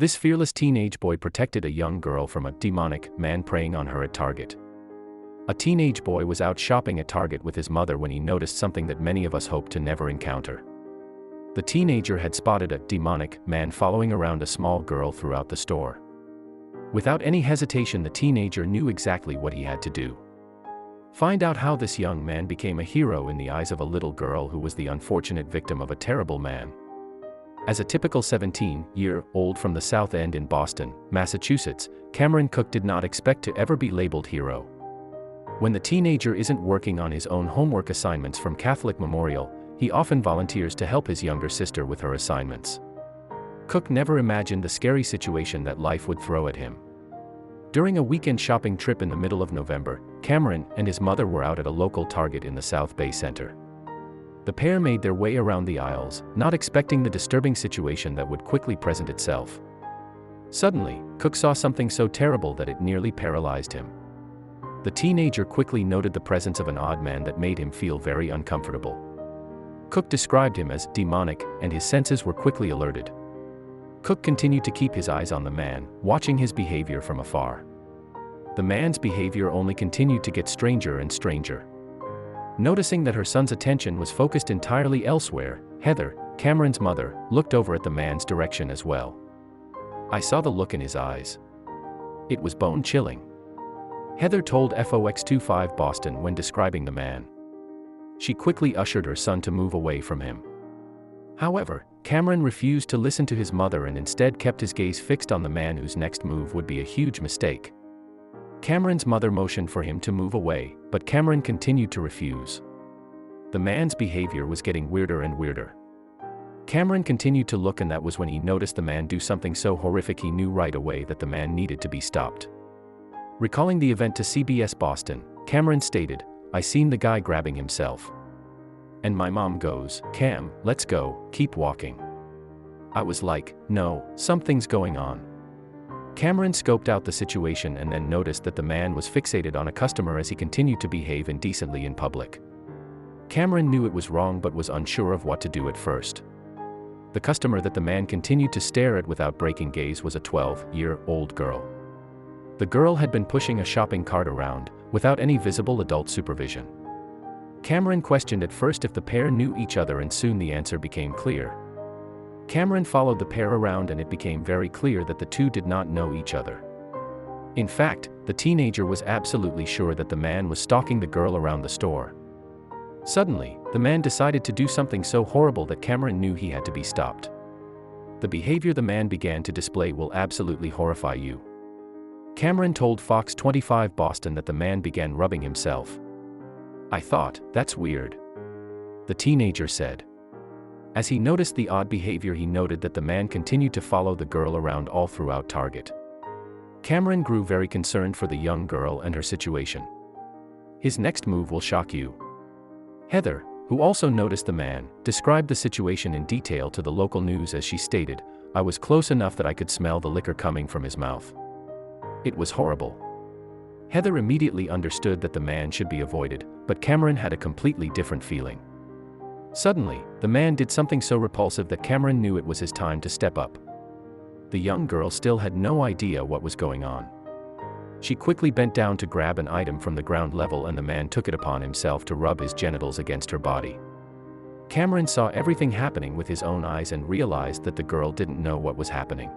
This fearless teenage boy protected a young girl from a demonic man preying on her at Target. A teenage boy was out shopping at Target with his mother when he noticed something that many of us hope to never encounter. The teenager had spotted a demonic man following around a small girl throughout the store. Without any hesitation, the teenager knew exactly what he had to do. Find out how this young man became a hero in the eyes of a little girl who was the unfortunate victim of a terrible man. As a typical 17-year-old from the South End in Boston, Massachusetts, Cameron Cook did not expect to ever be labeled hero. When the teenager isn't working on his own homework assignments from Catholic Memorial, he often volunteers to help his younger sister with her assignments. Cook never imagined the scary situation that life would throw at him. During a weekend shopping trip in the middle of November, Cameron and his mother were out at a local Target in the South Bay Center. The pair made their way around the aisles, not expecting the disturbing situation that would quickly present itself. Suddenly, Cook saw something so terrible that it nearly paralyzed him. The teenager quickly noted the presence of an odd man that made him feel very uncomfortable. Cook described him as demonic, and his senses were quickly alerted. Cook continued to keep his eyes on the man, watching his behavior from afar. The man's behavior only continued to get stranger and stranger. Noticing that her son's attention was focused entirely elsewhere, Heather, Cameron's mother, looked over at the man's direction as well. "I saw the look in his eyes. It was bone-chilling," Heather told FOX25 Boston when describing the man. She quickly ushered her son to move away from him. However, Cameron refused to listen to his mother and instead kept his gaze fixed on the man whose next move would be a huge mistake. Cameron's mother motioned for him to move away, but Cameron continued to refuse. The man's behavior was getting weirder and weirder. Cameron continued to look, and that was when he noticed the man do something so horrific he knew right away that the man needed to be stopped. Recalling the event to CBS Boston, Cameron stated, "I seen the guy grabbing himself. And my mom goes, 'Cam, let's go, keep walking.' I was like, no, something's going on." Cameron scoped out the situation and then noticed that the man was fixated on a customer as he continued to behave indecently in public. Cameron knew it was wrong but was unsure of what to do at first. The customer that the man continued to stare at without breaking gaze was a 12-year-old girl. The girl had been pushing a shopping cart around, without any visible adult supervision. Cameron questioned at first if the pair knew each other, and soon the answer became clear. Cameron followed the pair around and it became very clear that the two did not know each other. In fact, the teenager was absolutely sure that the man was stalking the girl around the store. Suddenly, the man decided to do something so horrible that Cameron knew he had to be stopped. The behavior the man began to display will absolutely horrify you. Cameron told Fox 25 Boston that the man began rubbing himself. "I thought, that's weird," the teenager said. As he noticed the odd behavior, he noted that the man continued to follow the girl around all throughout Target. Cameron grew very concerned for the young girl and her situation. "His next move will shock you." Heather, who also noticed the man, described the situation in detail to the local news as she stated, "I was close enough that I could smell the liquor coming from his mouth. It was horrible." Heather immediately understood that the man should be avoided, but Cameron had a completely different feeling. Suddenly, the man did something so repulsive that Cameron knew it was his time to step up. The young girl still had no idea what was going on. She quickly bent down to grab an item from the ground level, and the man took it upon himself to rub his genitals against her body. Cameron saw everything happening with his own eyes and realized that the girl didn't know what was happening.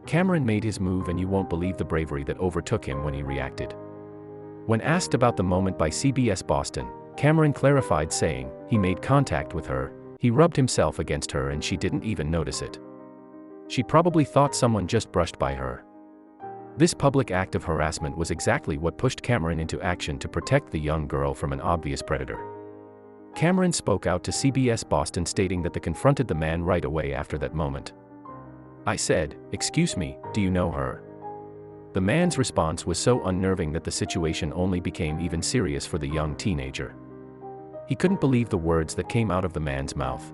Cameron made his move, and you won't believe the bravery that overtook him when he reacted. When asked about the moment by CBS Boston, Cameron clarified, saying, "He made contact with her, he rubbed himself against her, and she didn't even notice it. She probably thought someone just brushed by her." This public act of harassment was exactly what pushed Cameron into action to protect the young girl from an obvious predator. Cameron spoke out to CBS Boston, stating that they confronted the man right away after that moment. "I said, 'Excuse me, do you know her?' The man's response was so unnerving that the situation only became even serious for the young teenager. He couldn't believe the words that came out of the man's mouth.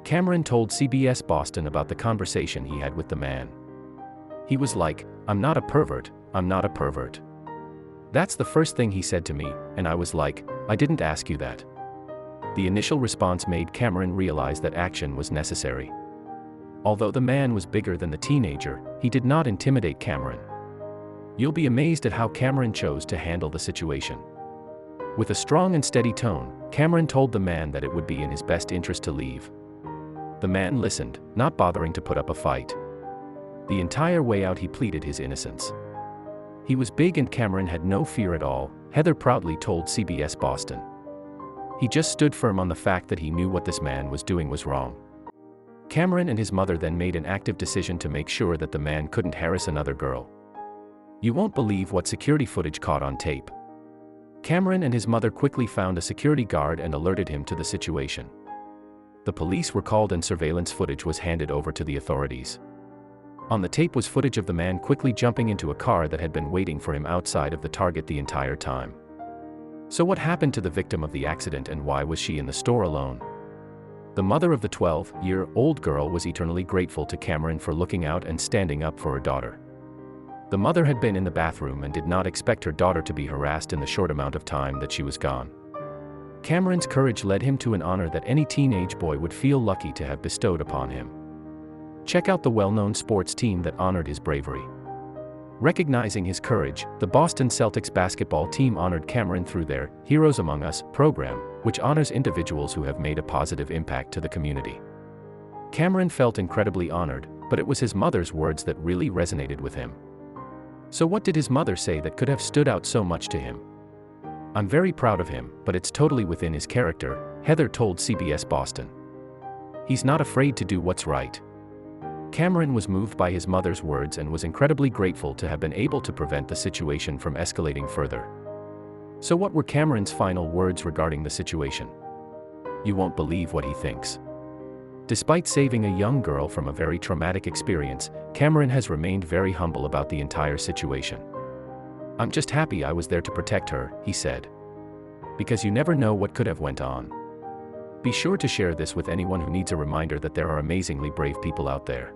Cameron told CBS Boston about the conversation he had with the man. He was like, "I'm not a pervert, I'm not a pervert. That's the first thing he said to me, and I was like, I didn't ask you that." The initial response made Cameron realize that action was necessary. Although the man was bigger than the teenager, he did not intimidate Cameron. You'll be amazed at how Cameron chose to handle the situation. With a strong and steady tone, Cameron told the man that it would be in his best interest to leave. The man listened, not bothering to put up a fight. The entire way out he pleaded his innocence. He was big and Cameron had no fear at all, Heather proudly told CBS Boston. He just stood firm on the fact that he knew what this man was doing was wrong. Cameron and his mother then made an active decision to make sure that the man couldn't harass another girl. You won't believe what security footage caught on tape. Cameron and his mother quickly found a security guard and alerted him to the situation. The police were called and surveillance footage was handed over to the authorities. On the tape was footage of the man quickly jumping into a car that had been waiting for him outside of the Target the entire time. So what happened to the victim of the accident and why was she in the store alone? The mother of the 12-year-old girl was eternally grateful to Cameron for looking out and standing up for her daughter. The mother had been in the bathroom and did not expect her daughter to be harassed in the short amount of time that she was gone. Cameron's courage led him to an honor that any teenage boy would feel lucky to have bestowed upon him. Check out the well-known sports team that honored his bravery. Recognizing his courage, the Boston Celtics basketball team honored Cameron through their Heroes Among Us program, which honors individuals who have made a positive impact to the community. Cameron felt incredibly honored, but it was his mother's words that really resonated with him. So what did his mother say that could have stood out so much to him? I'm very proud of him, but it's totally within his character, Heather told CBS Boston. He's not afraid to do what's right. Cameron was moved by his mother's words and was incredibly grateful to have been able to prevent the situation from escalating further. So what were Cameron's final words regarding the situation? You won't believe what he thinks. Despite saving a young girl from a very traumatic experience, Cameron has remained very humble about the entire situation. I'm just happy I was there to protect her, he said. Because you never know what could have went on. Be sure to share this with anyone who needs a reminder that there are amazingly brave people out there.